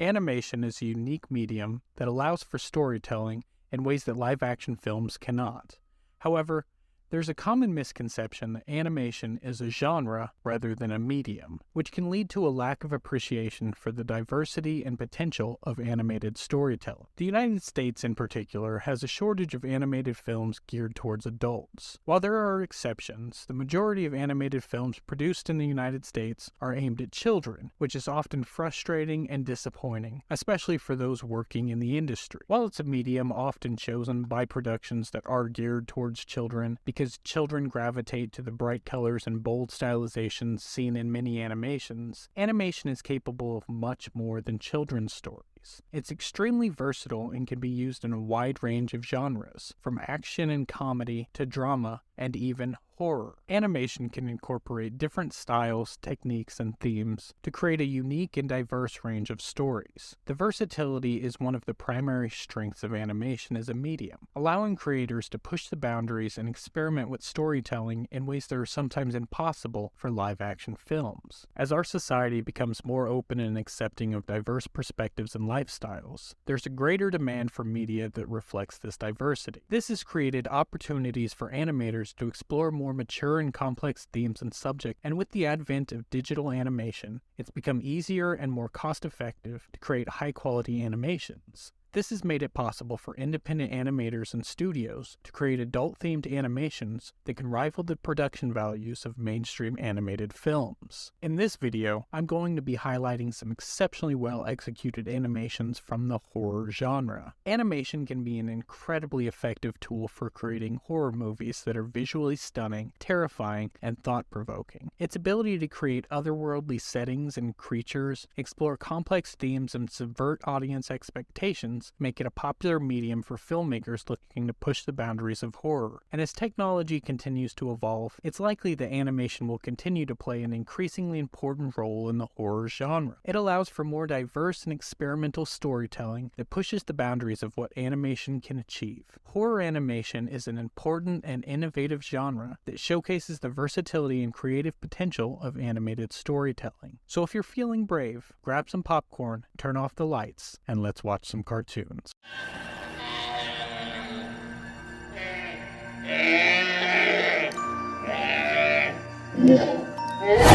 Animation is a unique medium that allows for storytelling in ways that live-action films cannot. However, there's a common misconception that animation is a genre rather than a medium, which can lead to a lack of appreciation for the diversity and potential of animated storytelling. The United States in particular has a shortage of animated films geared towards adults. While there are exceptions, the majority of animated films produced in the United States are aimed at children, which is often frustrating and disappointing, especially for those working in the industry. While it's a medium often chosen by productions that are geared towards children, because children gravitate to the bright colors and bold stylizations seen in many animations, animation is capable of much more than children's stories. It's extremely versatile and can be used in a wide range of genres, from action and comedy to drama and even horror. Animation can incorporate different styles, techniques, and themes to create a unique and diverse range of stories. The versatility is one of the primary strengths of animation as a medium, allowing creators to push the boundaries and experiment with storytelling in ways that are sometimes impossible for live-action films. As our society becomes more open and accepting of diverse perspectives and lifestyles, there's a greater demand for media that reflects this diversity. This has created opportunities for animators to explore more mature and complex themes and subjects, and with the advent of digital animation, it's become easier and more cost-effective to create high-quality animations. This has made it possible for independent animators and studios to create adult-themed animations that can rival the production values of mainstream animated films. In this video, I'm going to be highlighting some exceptionally well-executed animations from the horror genre. Animation can be an incredibly effective tool for creating horror movies that are visually stunning, terrifying, and thought-provoking. Its ability to create otherworldly settings and creatures, explore complex themes, and subvert audience expectations make it a popular medium for filmmakers looking to push the boundaries of horror. And as technology continues to evolve, it's likely that animation will continue to play an increasingly important role in the horror genre. It allows for more diverse and experimental storytelling that pushes the boundaries of what animation can achieve. Horror animation is an important and innovative genre that showcases the versatility and creative potential of animated storytelling. So if you're feeling brave, grab some popcorn, turn off the lights, and let's watch some cartoons.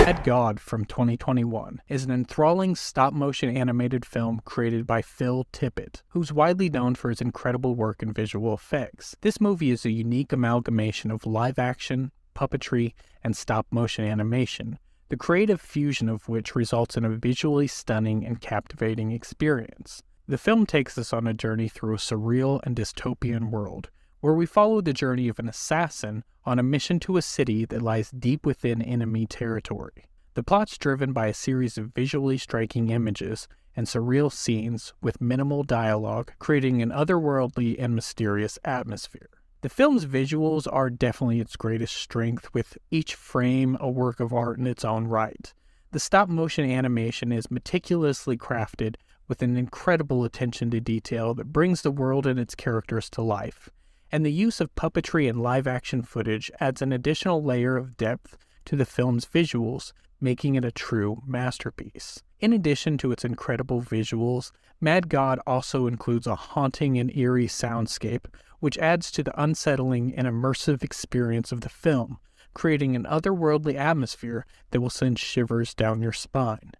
Edgar from 2021 is an enthralling stop-motion animated film created by Phil Tippett, who's widely known for his incredible work in visual effects. This movie is a unique amalgamation of live-action, puppetry, and stop-motion animation, the creative fusion of which results in a visually stunning and captivating experience. The film takes us on a journey through a surreal and dystopian world, where we follow the journey of an assassin on a mission to a city that lies deep within enemy territory. The plot's driven by a series of visually striking images and surreal scenes with minimal dialogue, creating an otherworldly and mysterious atmosphere. The film's visuals are definitely its greatest strength, with each frame a work of art in its own right. The stop-motion animation is meticulously crafted with an incredible attention to detail that brings the world and its characters to life, and the use of puppetry and live-action footage adds an additional layer of depth to the film's visuals, making it a true masterpiece. In addition to its incredible visuals, Mad God also includes a haunting and eerie soundscape, which adds to the unsettling and immersive experience of the film, creating an otherworldly atmosphere that will send shivers down your spine.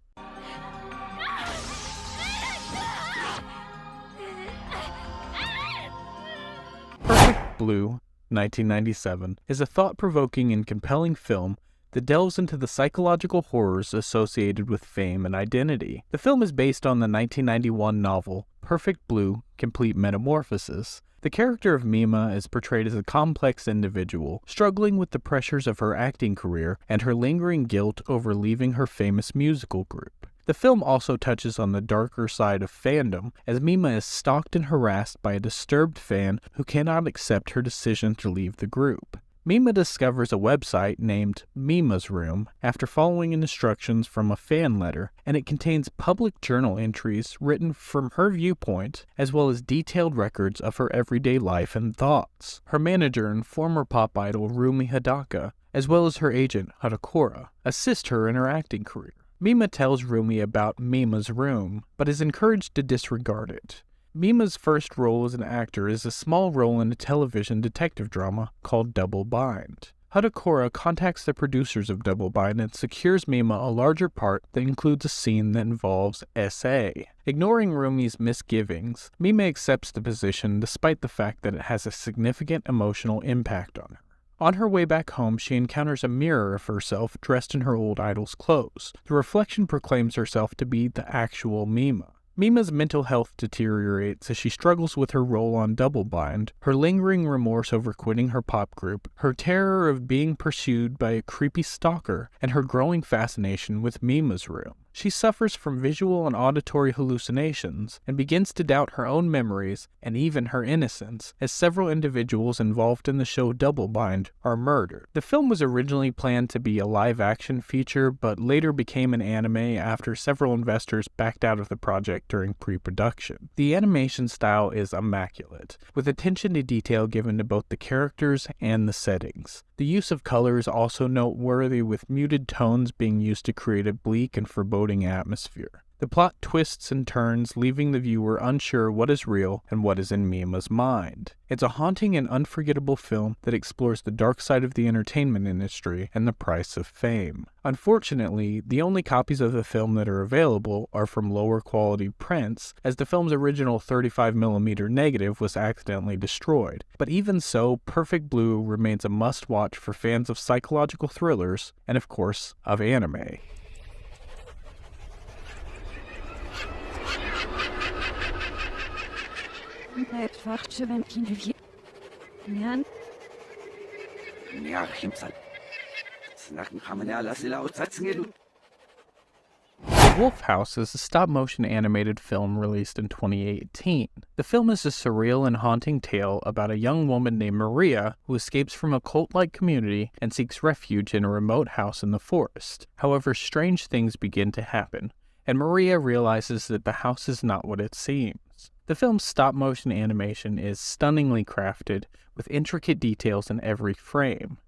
Perfect Blue, 1997, is a thought-provoking and compelling film that delves into the psychological horrors associated with fame and identity. The film is based on the 1991 novel Perfect Blue, Complete Metamorphosis. The character of Mima is portrayed as a complex individual, struggling with the pressures of her acting career and her lingering guilt over leaving her famous musical group. The film also touches on the darker side of fandom, as Mima is stalked and harassed by a disturbed fan who cannot accept her decision to leave the group. Mima discovers a website named Mima's Room after following instructions from a fan letter, and it contains public journal entries written from her viewpoint, as well as detailed records of her everyday life and thoughts. Her manager and former pop idol Rumi Hidaka, as well as her agent Hadakura, assist her in her acting career. Mima tells Rumi about Mima's room, but is encouraged to disregard it. Mima's first role as an actor is a small role in a television detective drama called Double Bind. Hadakura contacts the producers of Double Bind and secures Mima a larger part that includes a scene that involves S.A. Ignoring Rumi's misgivings, Mima accepts the position despite the fact that it has a significant emotional impact on her. On her way back home, she encounters a mirror of herself dressed in her old idol's clothes. The reflection proclaims herself to be the actual Mima. Mima's mental health deteriorates as she struggles with her role on Double Bind, her lingering remorse over quitting her pop group, her terror of being pursued by a creepy stalker, and her growing fascination with Mima's room. She suffers from visual and auditory hallucinations and begins to doubt her own memories and even her innocence, as several individuals involved in the show Double Bind are murdered. The film was originally planned to be a live-action feature, but later became an anime after several investors backed out of the project during pre-production. The animation style is immaculate, with attention to detail given to both the characters and the settings. The use of color is also noteworthy, with muted tones being used to create a bleak and foreboding atmosphere. The plot twists and turns, leaving the viewer unsure what is real and what is in Mima's mind. It's a haunting and unforgettable film that explores the dark side of the entertainment industry and the price of fame. Unfortunately, the only copies of the film that are available are from lower quality prints, as the film's original 35mm negative was accidentally destroyed. But even so, Perfect Blue remains a must-watch for fans of psychological thrillers and, of course, of anime. The Wolf House is a stop-motion animated film released in 2018. The film is a surreal and haunting tale about a young woman named Maria who escapes from a cult-like community and seeks refuge in a remote house in the forest. However, strange things begin to happen, and Maria realizes that the house is not what it seems. The film's stop-motion animation is stunningly crafted, with intricate details in every frame.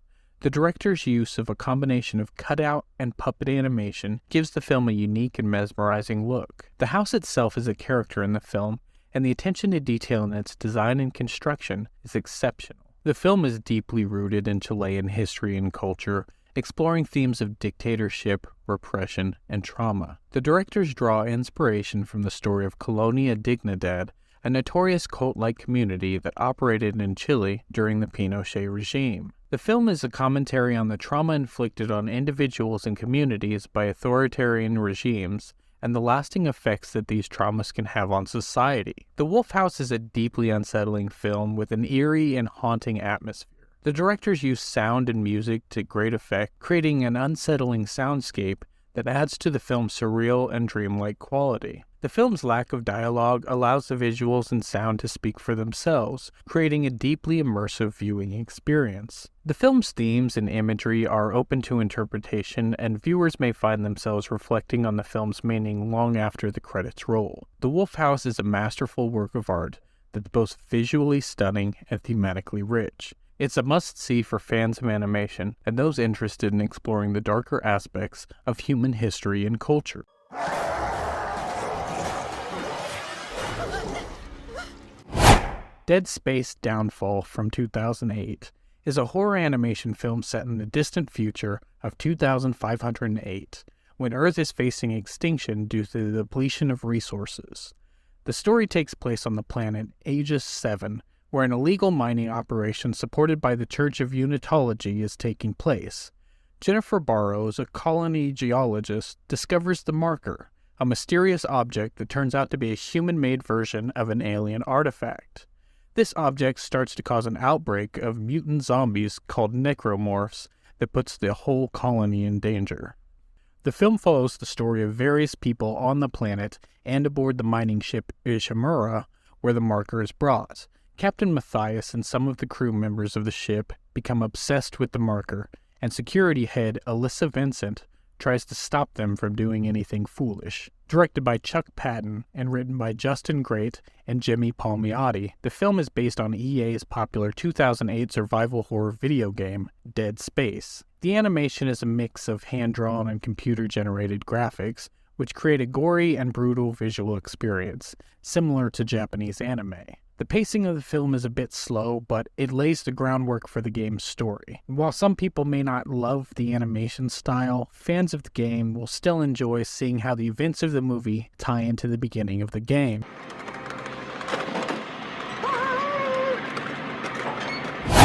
The director's use of a combination of cutout and puppet animation gives the film a unique and mesmerizing look. The house itself is a character in the film, and the attention to detail in its design and construction is exceptional. The film is deeply rooted in Chilean history and culture, exploring themes of dictatorship, repression, and trauma. The directors draw inspiration from the story of Colonia Dignidad, a notorious cult-like community that operated in Chile during the Pinochet regime. The film is a commentary on the trauma inflicted on individuals and communities by authoritarian regimes and the lasting effects that these traumas can have on society. The Wolf House is a deeply unsettling film with an eerie and haunting atmosphere. The directors use sound and music to great effect, creating an unsettling soundscape that adds to the film's surreal and dreamlike quality. The film's lack of dialogue allows the visuals and sound to speak for themselves, creating a deeply immersive viewing experience. The film's themes and imagery are open to interpretation, and viewers may find themselves reflecting on the film's meaning long after the credits roll. The Wolf House is a masterful work of art that's both visually stunning and thematically rich. It's a must-see for fans of animation and those interested in exploring the darker aspects of human history and culture. Dead Space Downfall from 2008 is a horror animation film set in the distant future of 2508, when Earth is facing extinction due to the depletion of resources. The story takes place on the planet Aegis 7, where an illegal mining operation supported by the Church of Unitology is taking place. Jennifer Barrows, a colony geologist, discovers the Marker, a mysterious object that turns out to be a human-made version of an alien artifact. This object starts to cause an outbreak of mutant zombies called necromorphs that puts the whole colony in danger. The film follows the story of various people on the planet and aboard the mining ship Ishimura, where the Marker is brought. Captain Matthias and some of the crew members of the ship become obsessed with the Marker, and security head Alyssa Vincent tries to stop them from doing anything foolish. Directed by Chuck Patton and written by Justin Great and Jimmy Palmiotti, the film is based on EA's popular 2008 survival horror video game, Dead Space. The animation is a mix of hand-drawn and computer-generated graphics, which create a gory and brutal visual experience, similar to Japanese anime. The pacing of the film is a bit slow, but it lays the groundwork for the game's story. While some people may not love the animation style, fans of the game will still enjoy seeing how the events of the movie tie into the beginning of the game.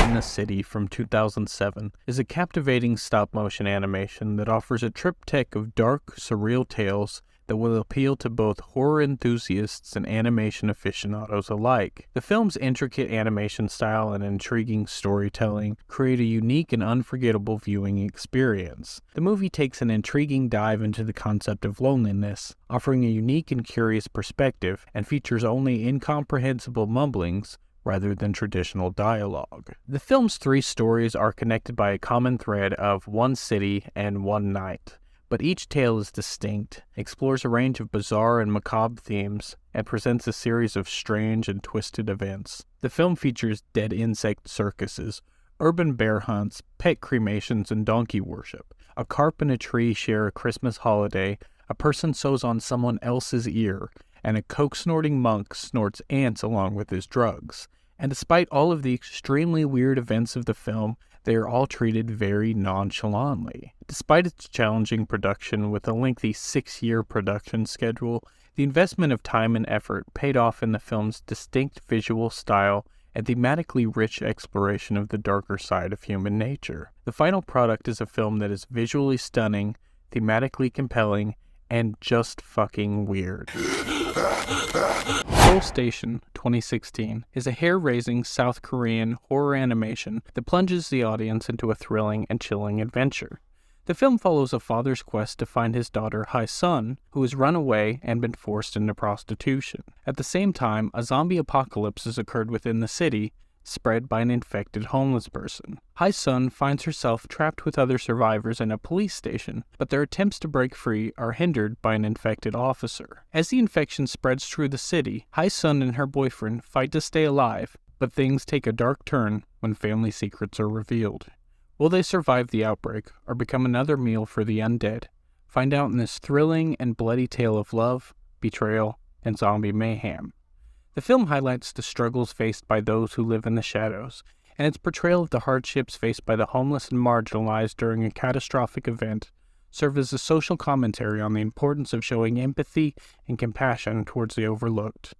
In the City from 2007 is a captivating stop-motion animation that offers a triptych of dark, surreal tales that will appeal to both horror enthusiasts and animation aficionados alike. The film's intricate animation style and intriguing storytelling create a unique and unforgettable viewing experience. The movie takes an intriguing dive into the concept of loneliness, offering a unique and curious perspective, and features only incomprehensible mumblings rather than traditional dialogue. The film's three stories are connected by a common thread of one city and one night, but each tale is distinct, explores a range of bizarre and macabre themes, and presents a series of strange and twisted events. The film features dead insect circuses, urban bear hunts, pet cremations, and donkey worship. A carp and a tree share a Christmas holiday, a person sews on someone else's ear, and a coke-snorting monk snorts ants along with his drugs. And despite all of the extremely weird events of the film, they are all treated very nonchalantly. Despite its challenging production with a lengthy 6-year production schedule, the investment of time and effort paid off in the film's distinct visual style and thematically rich exploration of the darker side of human nature. The final product is a film that is visually stunning, thematically compelling, and just fucking weird. Seoul Station 2016 is a hair-raising South Korean horror animation that plunges the audience into a thrilling and chilling adventure. The film follows a father's quest to find his daughter Hae-sun, who has run away and been forced into prostitution. At the same time, a zombie apocalypse has occurred within the city, spread by an infected homeless person. Hae-sun finds herself trapped with other survivors in a police station, but their attempts to break free are hindered by an infected officer. As the infection spreads through the city, Hae-sun and her boyfriend fight to stay alive, but things take a dark turn when family secrets are revealed. Will they survive the outbreak or become another meal for the undead? Find out in this thrilling and bloody tale of love, betrayal, and zombie mayhem. The film highlights the struggles faced by those who live in the shadows, and its portrayal of the hardships faced by the homeless and marginalized during a catastrophic event serve as a social commentary on the importance of showing empathy and compassion towards the overlooked.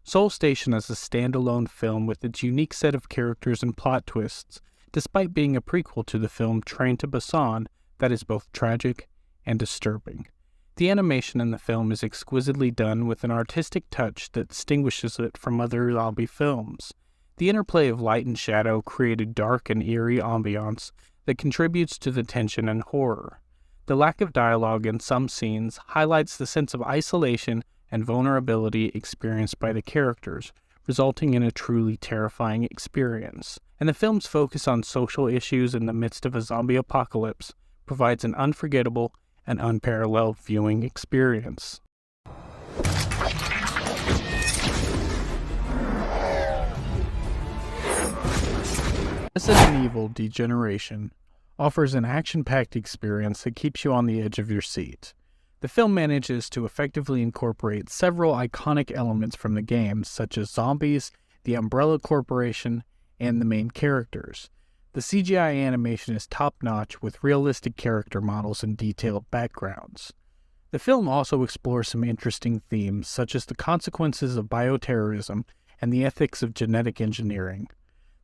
Seoul Station is a standalone film with its unique set of characters and plot twists, despite being a prequel to the film Train to Busan that is both tragic and disturbing. The animation in the film is exquisitely done with an artistic touch that distinguishes it from other zombie films. The interplay of light and shadow create a dark and eerie ambiance that contributes to the tension and horror. The lack of dialogue in some scenes highlights the sense of isolation and vulnerability experienced by the characters, resulting in a truly terrifying experience. And the film's focus on social issues in the midst of a zombie apocalypse provides an unforgettable and unparalleled viewing experience. Resident Evil Degeneration offers an action-packed experience that keeps you on the edge of your seat. The film manages to effectively incorporate several iconic elements from the game, such as zombies, the Umbrella Corporation, and the main characters. The CGI animation is top-notch with realistic character models and detailed backgrounds. The film also explores some interesting themes, such as the consequences of bioterrorism and the ethics of genetic engineering.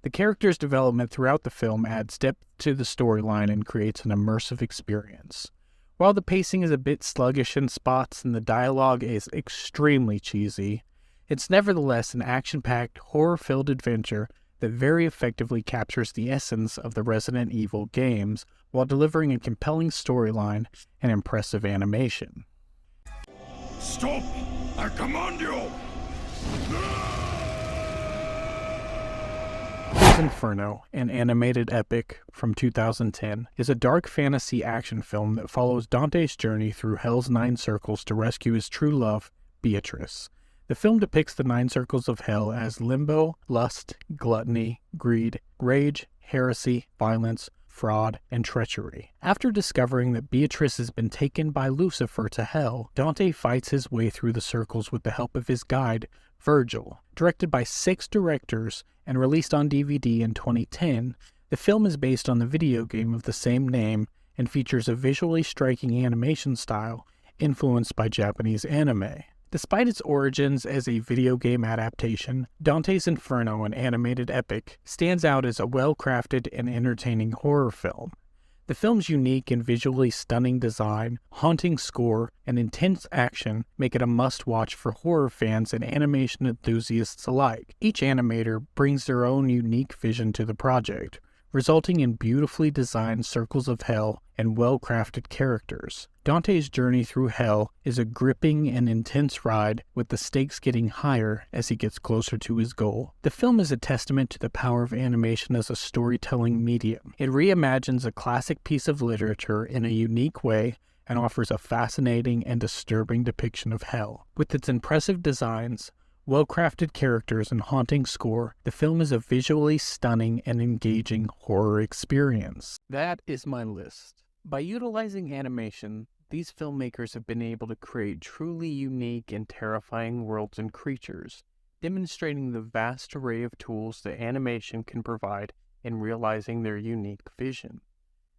The character's development throughout the film adds depth to the storyline and creates an immersive experience. While the pacing is a bit sluggish in spots and the dialogue is extremely cheesy, it's nevertheless an action-packed, horror-filled adventure that very effectively captures the essence of the Resident Evil games while delivering a compelling storyline and impressive animation. Stop! I command you! Dantes Inferno, an animated epic from 2010, is a dark fantasy action film that follows Dante's journey through Hell's 9 circles to rescue his true love, Beatrice. The film depicts the 9 circles of hell as limbo, lust, gluttony, greed, rage, heresy, violence, fraud, and treachery. After discovering that Beatrice has been taken by Lucifer to hell, Dante fights his way through the circles with the help of his guide, Virgil. Directed by 6 directors and released on DVD in 2010, the film is based on the video game of the same name and features a visually striking animation style influenced by Japanese anime. Despite its origins as a video game adaptation, Dantes Inferno, an animated epic, stands out as a well-crafted and entertaining horror film. The film's unique and visually stunning design, haunting score, and intense action make it a must-watch for horror fans and animation enthusiasts alike. Each animator brings their own unique vision to the project, resulting in beautifully designed circles of hell and well-crafted characters. Dante's journey through hell is a gripping and intense ride, with the stakes getting higher as he gets closer to his goal. The film is a testament to the power of animation as a storytelling medium. It reimagines a classic piece of literature in a unique way and offers a fascinating and disturbing depiction of hell. With its impressive designs, well-crafted characters, and haunting score, the film is a visually stunning and engaging horror experience. That is my list. By utilizing animation, these filmmakers have been able to create truly unique and terrifying worlds and creatures, demonstrating the vast array of tools that animation can provide in realizing their unique vision.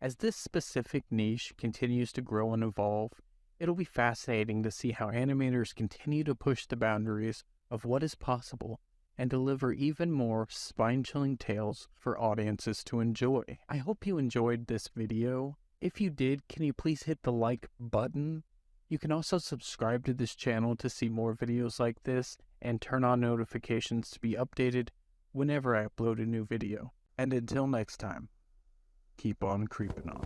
As this specific niche continues to grow and evolve, it'll be fascinating to see how animators continue to push the boundaries of what is possible and deliver even more spine-chilling tales for audiences to enjoy. I hope you enjoyed this video. If you did, can you please hit the like button? You can also subscribe to this channel to see more videos like this and turn on notifications to be updated whenever I upload a new video. And until next time, keep on creeping on.